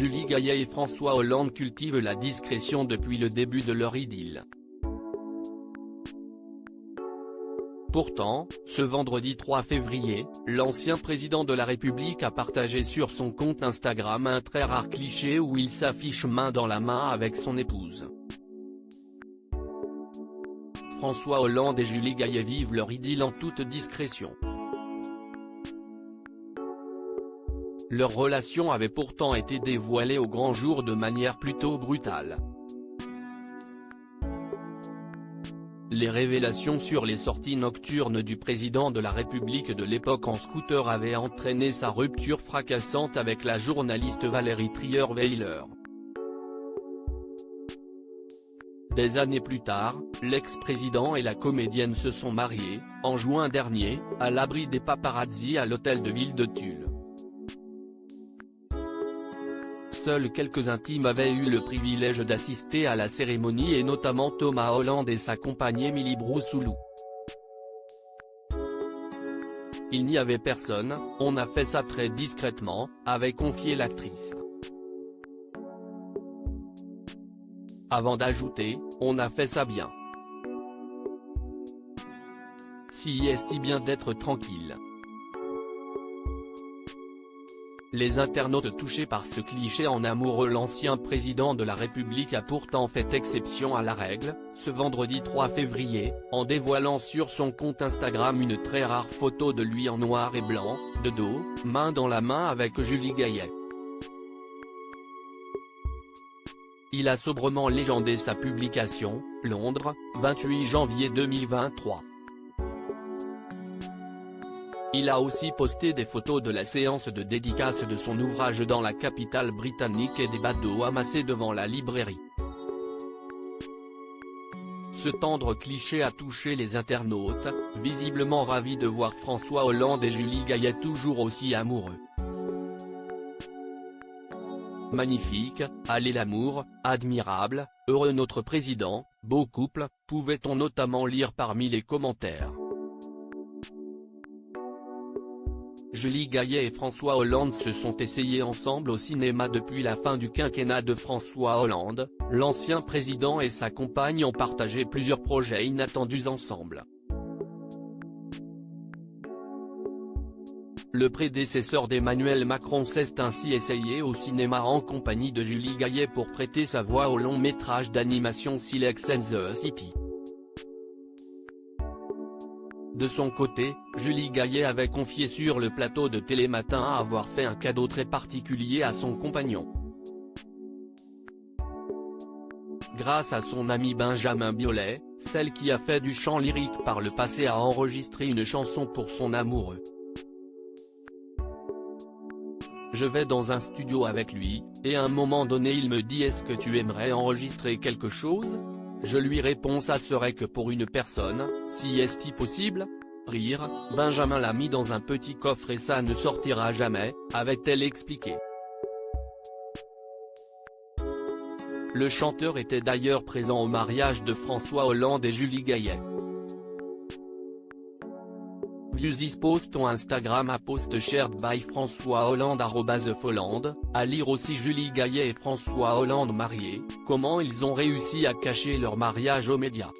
Julie Gaillet et François Hollande cultivent la discrétion depuis le début de leur idylle. Pourtant, ce vendredi 3 février, l'ancien président de la République a partagé sur son compte Instagram un très rare cliché où il s'affiche main dans la main avec son épouse. François Hollande et Julie Gaillet vivent leur idylle en toute discrétion. Leur relation avait pourtant été dévoilée au grand jour de manière plutôt brutale. Les révélations sur les sorties nocturnes du président de la République de l'époque en scooter avaient entraîné sa rupture fracassante avec la journaliste Valérie Trierweiler. Des années plus tard, l'ex-président et la comédienne se sont mariés, en juin dernier, à l'abri des paparazzi à l'hôtel de ville de Tulle. Seuls quelques intimes avaient eu le privilège d'assister à la cérémonie et notamment Thomas Hollande et sa compagne Émilie Broussoulou. Il n'y avait personne, on a fait ça très discrètement, avait confié l'actrice. Avant d'ajouter, on a fait ça bien. Si est bien d'être tranquille. Les internautes touchés par ce cliché en amoureux. L'ancien président de la République a pourtant fait exception à la règle, ce vendredi 3 février, en dévoilant sur son compte Instagram une très rare photo de lui en noir et blanc, de dos, main dans la main avec Julie Gaillet. Il a sobrement légendé sa publication, Londres, 28 janvier 2023. Il a aussi posté des photos de la séance de dédicace de son ouvrage dans la capitale britannique et des badauds amassés devant la librairie. Ce tendre cliché a touché les internautes, visiblement ravis de voir François Hollande et Julie Gaillet toujours aussi amoureux. Magnifique, allez l'amour, admirable, heureux notre président, beau couple, pouvait-on notamment lire parmi les commentaires. Julie Gaillet et François Hollande se sont essayés ensemble au cinéma depuis la fin du quinquennat de François Hollande, l'ancien président et sa compagne ont partagé plusieurs projets inattendus ensemble. Le prédécesseur d'Emmanuel Macron s'est ainsi essayé au cinéma en compagnie de Julie Gaillet pour prêter sa voix au long métrage d'animation Silex and the City. De son côté, Julie Gaillet avait confié sur le plateau de Télématin avoir fait un cadeau très particulier à son compagnon. Grâce à son ami Benjamin Biolay, celle qui a fait du chant lyrique par le passé a enregistré une chanson pour son amoureux. Je vais dans un studio avec lui, et à un moment donné il me dit est-ce que tu aimerais enregistrer quelque chose ? Je lui réponds ça serait que pour une personne, si est-il possible ? Rire, Benjamin l'a mis dans un petit coffre et ça ne sortira jamais, avait-elle expliqué. Le chanteur était d'ailleurs présent au mariage de François Hollande et Julie Gaillet. View this post on Instagram a post shared by François Hollande @Holland, à lire aussi Julie Gaillet et François Hollande mariés, comment ils ont réussi à cacher leur mariage aux médias.